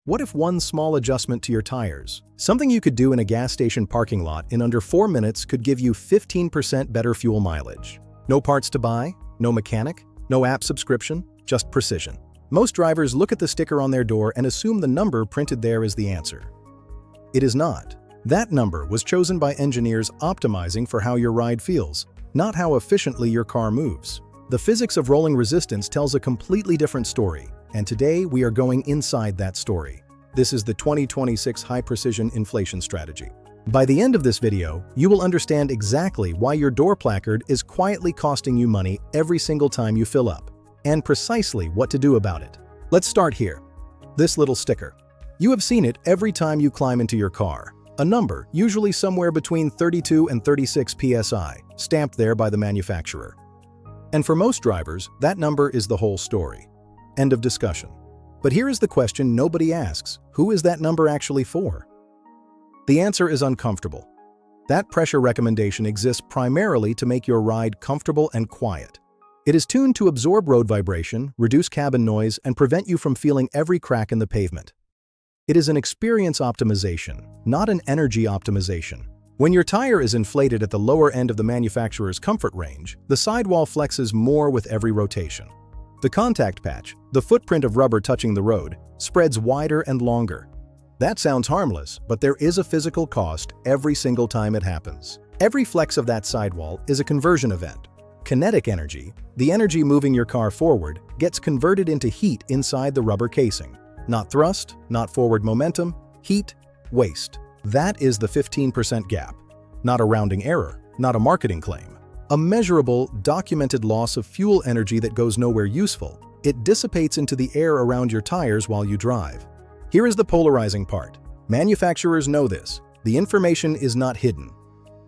What if one small adjustment to your tires, something you could do in a gas station parking lot in under 4 minutes, could give you 15% better fuel mileage? No parts to buy, no mechanic, no app subscription, just precision. Most drivers look at the sticker on their door and assume the number printed there is the answer. It is not. That number was chosen by engineers optimizing for how your ride feels, not how efficiently your car moves. The physics of rolling resistance tells a completely different story, and today we are going inside that story. This is the 2026 high-precision inflation strategy. By the end of this video, you will understand exactly why your door placard is quietly costing you money every single time you fill up, and precisely what to do about it. Let's start here. This little sticker. You have seen it every time you climb into your car. A number, usually somewhere between 32 and 36 psi, stamped there by the manufacturer. And for most drivers, that number is the whole story. End of discussion. But here is the question nobody asks: who is that number actually for? The answer is uncomfortable. That pressure recommendation exists primarily to make your ride comfortable and quiet. It is tuned to absorb road vibration, reduce cabin noise, and prevent you from feeling every crack in the pavement. It is an experience optimization, not an energy optimization. When your tire is inflated at the lower end of the manufacturer's comfort range, the sidewall flexes more with every rotation. The contact patch, the footprint of rubber touching the road, spreads wider and longer. That sounds harmless, but there is a physical cost every single time it happens. Every flex of that sidewall is a conversion event. Kinetic energy, the energy moving your car forward, gets converted into heat inside the rubber casing. Not thrust, not forward momentum, heat, waste. That is the 15% gap. Not a rounding error, not a marketing claim. A measurable, documented loss of fuel energy that goes nowhere useful. It dissipates into the air around your tires while you drive. Here is the polarizing part. Manufacturers know this. The information is not hidden.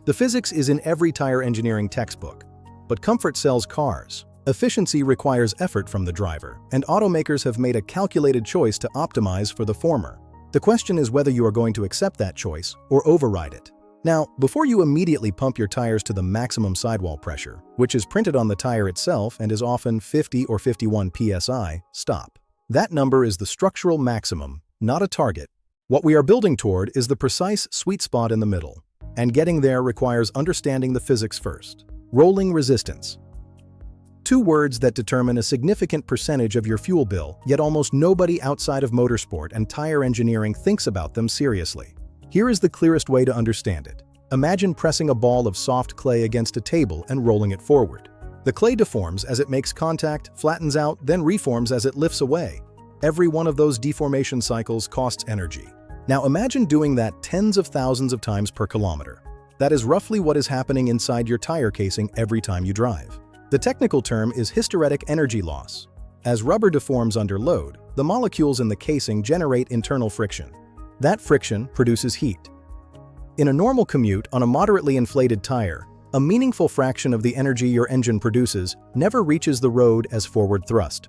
The physics is in every tire engineering textbook. But comfort sells cars. Efficiency requires effort from the driver, and automakers have made a calculated choice to optimize for the former. The question is whether you are going to accept that choice or override it. Now, before you immediately pump your tires to the maximum sidewall pressure, which is printed on the tire itself and is often 50 or 51 psi, stop. That number is the structural maximum, not a target. What we are building toward is the precise sweet spot in the middle, and getting there requires understanding the physics first. Rolling resistance. Two words that determine a significant percentage of your fuel bill, yet almost nobody outside of motorsport and tire engineering thinks about them seriously. Here is the clearest way to understand it. Imagine pressing a ball of soft clay against a table and rolling it forward. The clay deforms as it makes contact, flattens out, then reforms as it lifts away. Every one of those deformation cycles costs energy. Now imagine doing that tens of thousands of times per kilometer. That is roughly what is happening inside your tire casing every time you drive. The technical term is hysteric energy loss. As rubber deforms under load, the molecules in the casing generate internal friction. That friction produces heat. In a normal commute on a moderately inflated tire, a meaningful fraction of the energy your engine produces never reaches the road as forward thrust.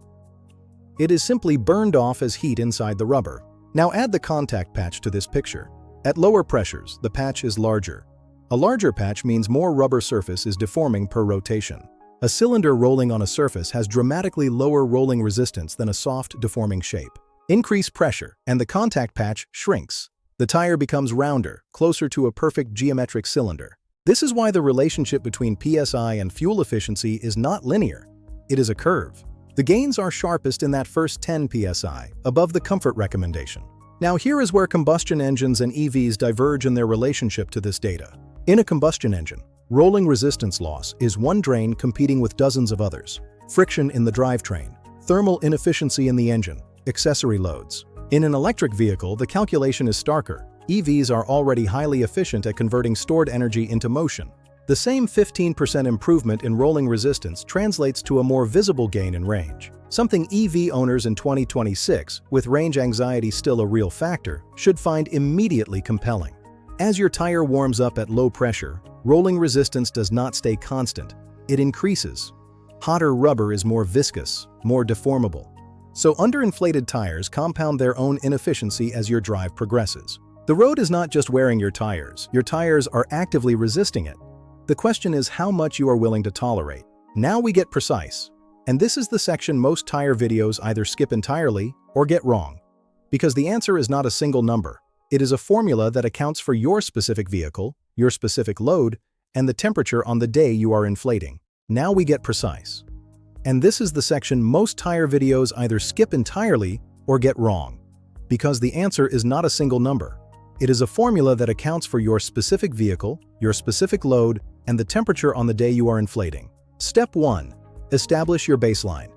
It is simply burned off as heat inside the rubber. Now add the contact patch to this picture. At lower pressures, the patch is larger. A larger patch means more rubber surface is deforming per rotation. A cylinder rolling on a surface has dramatically lower rolling resistance than a soft, deforming shape. Increase pressure, and the contact patch shrinks. The tire becomes rounder, closer to a perfect geometric cylinder. This is why the relationship between PSI and fuel efficiency is not linear. It is a curve. The gains are sharpest in that first 10 psi, above the comfort recommendation. Now here is where combustion engines and EVs diverge in their relationship to this data. In a combustion engine, rolling resistance loss is one drain competing with dozens of others. Friction in the drivetrain, thermal inefficiency in the engine, accessory loads. In an electric vehicle, the calculation is starker. EVs are already highly efficient at converting stored energy into motion. The same 15% improvement in rolling resistance translates to a more visible gain in range. Something EV owners in 2026, with range anxiety still a real factor, should find immediately compelling. As your tire warms up at low pressure, rolling resistance does not stay constant. It increases. Hotter rubber is more viscous, more deformable. So underinflated tires compound their own inefficiency as your drive progresses. The road is not just wearing your tires are actively resisting it. The question is how much you are willing to tolerate. Now we get precise. And this is the section most tire videos either skip entirely or get wrong. Because the answer is not a single number. It is a formula that accounts for your specific vehicle, your specific load, and the temperature on the day you are inflating. Now we get precise. And this is the section most tire videos either skip entirely or get wrong. Because the answer is not a single number. It is a formula that accounts for your specific vehicle, your specific load, and the temperature on the day you are inflating. Step 1. Establish your baseline.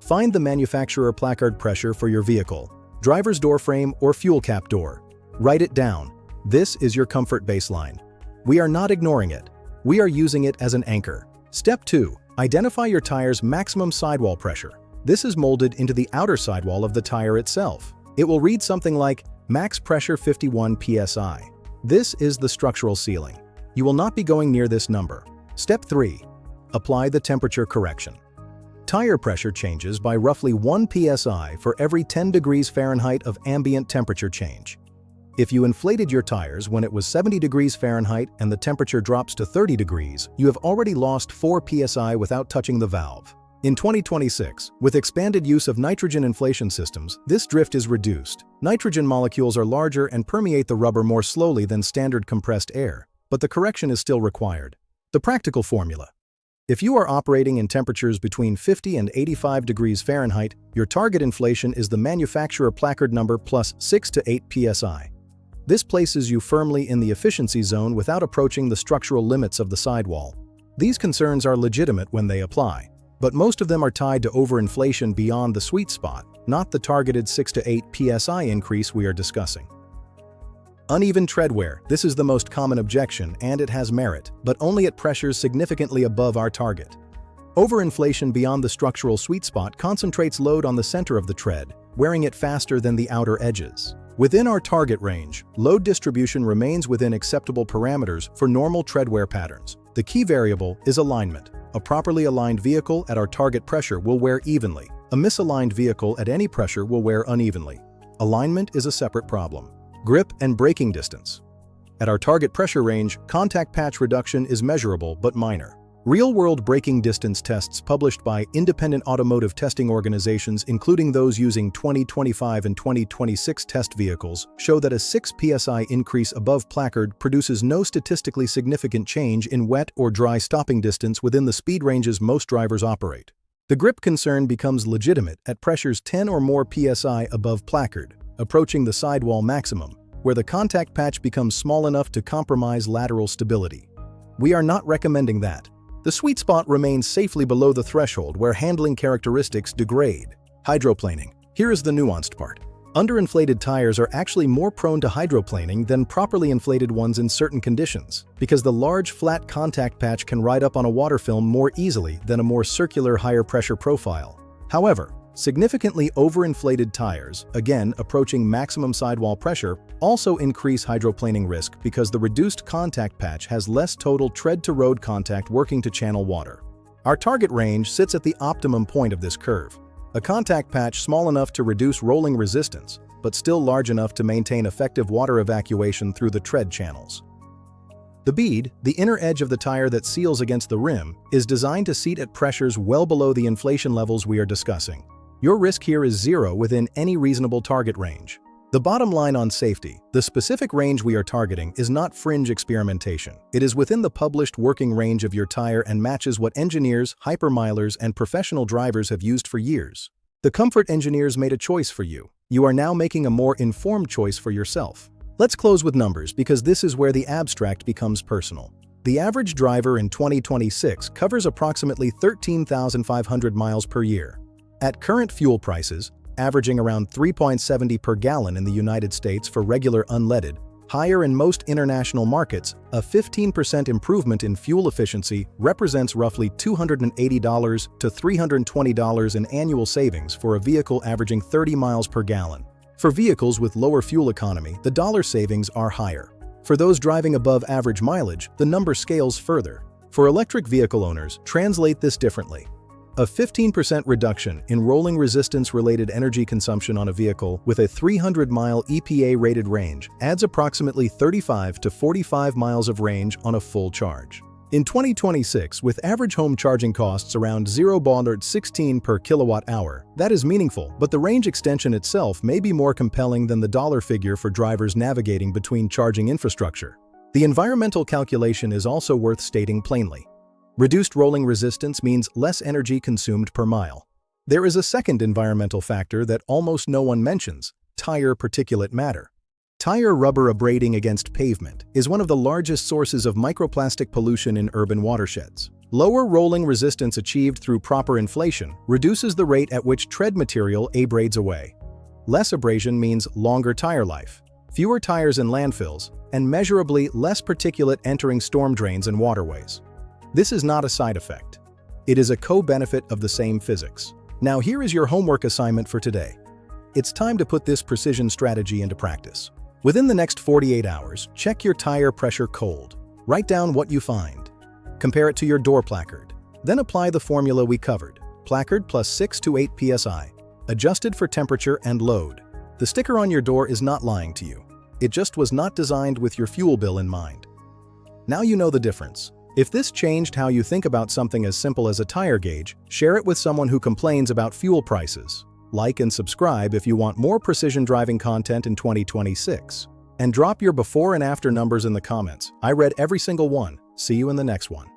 Find the manufacturer placard pressure for your vehicle, driver's door frame, or fuel cap door. Write it down. This is your comfort baseline. We are not ignoring it. We are using it as an anchor. Step 2. Identify your tire's maximum sidewall pressure. This is molded into the outer sidewall of the tire itself. It will read something like max pressure 51 psi. This is the structural ceiling. You will not be going near this number. Step 3. Apply the temperature correction. Tire pressure changes by roughly 1 psi for every 10 degrees Fahrenheit of ambient temperature change. If you inflated your tires when it was 70 degrees Fahrenheit and the temperature drops to 30 degrees, you have already lost 4 psi without touching the valve. In 2026, with expanded use of nitrogen inflation systems, this drift is reduced. Nitrogen molecules are larger and permeate the rubber more slowly than standard compressed air, but the correction is still required. The practical formula. If you are operating in temperatures between 50 and 85 degrees Fahrenheit, your target inflation is the manufacturer placard number plus 6 to 8 psi. This places you firmly in the efficiency zone without approaching the structural limits of the sidewall. These concerns are legitimate when they apply. But most of them are tied to overinflation beyond the sweet spot, not the targeted 6 to 8 psi increase we are discussing. Uneven tread wear. This is the most common objection, and it has merit, but only at pressures significantly above our target. Overinflation beyond the structural sweet spot concentrates load on the center of the tread, wearing it faster than the outer edges. Within our target range, load distribution remains within acceptable parameters for normal tread wear patterns. The key variable is alignment. A properly aligned vehicle at our target pressure will wear evenly. A misaligned vehicle at any pressure will wear unevenly. Alignment is a separate problem. Grip and braking distance. At our target pressure range, contact patch reduction is measurable but minor. Real-world braking distance tests published by independent automotive testing organizations, including those using 2025 and 2026 test vehicles, show that a 6 psi increase above placard produces no statistically significant change in wet or dry stopping distance within the speed ranges most drivers operate. The grip concern becomes legitimate at pressures 10 or more psi above placard, approaching the sidewall maximum, where the contact patch becomes small enough to compromise lateral stability. We are not recommending that. The sweet spot remains safely below the threshold where handling characteristics degrade. Hydroplaning. Here is the nuanced part. Underinflated tires are actually more prone to hydroplaning than properly inflated ones in certain conditions, because the large flat contact patch can ride up on a water film more easily than a more circular higher pressure profile. However, significantly overinflated tires, again approaching maximum sidewall pressure, also increase hydroplaning risk because the reduced contact patch has less total tread-to-road contact working to channel water. Our target range sits at the optimum point of this curve. A contact patch small enough to reduce rolling resistance, but still large enough to maintain effective water evacuation through the tread channels. The bead, the inner edge of the tire that seals against the rim, is designed to seat at pressures well below the inflation levels we are discussing. Your risk here is zero within any reasonable target range. The bottom line on safety, the specific range we are targeting is not fringe experimentation. It is within the published working range of your tire and matches what engineers, hypermilers, and professional drivers have used for years. The comfort engineers made a choice for you. You are now making a more informed choice for yourself. Let's close with numbers because this is where the abstract becomes personal. The average driver in 2026 covers approximately 13,500 miles per year. At current fuel prices, averaging around 3.70 per gallon in the United States for regular unleaded, higher in most international markets, a 15% improvement in fuel efficiency represents roughly $280 to $320 in annual savings for a vehicle averaging 30 miles per gallon. For vehicles with lower fuel economy, the dollar savings are higher. For those driving above average mileage, the number scales further. For electric vehicle owners, translate this differently. A 15% reduction in rolling resistance-related energy consumption on a vehicle with a 300-mile EPA-rated range adds approximately 35 to 45 miles of range on a full charge. In 2026, with average home charging costs around $0.16 per kilowatt hour, that is meaningful, but the range extension itself may be more compelling than the dollar figure for drivers navigating between charging infrastructure. The environmental calculation is also worth stating plainly. Reduced rolling resistance means less energy consumed per mile. There is a second environmental factor that almost no one mentions: tire particulate matter. Tire rubber abrading against pavement is one of the largest sources of microplastic pollution in urban watersheds. Lower rolling resistance achieved through proper inflation reduces the rate at which tread material abrades away. Less abrasion means longer tire life, fewer tires in landfills, and measurably less particulate entering storm drains and waterways. This is not a side effect. It is a co-benefit of the same physics. Now here is your homework assignment for today. It's time to put this precision strategy into practice. Within the next 48 hours, check your tire pressure cold. Write down what you find. Compare it to your door placard. Then apply the formula we covered. Placard plus 6 to 8 psi. Adjusted for temperature and load. The sticker on your door is not lying to you. It just was not designed with your fuel bill in mind. Now you know the difference. If this changed how you think about something as simple as a tire gauge, share it with someone who complains about fuel prices. Like and subscribe if you want more precision driving content in 2026. And drop your before and after numbers in the comments. I read every single one. See you in the next one.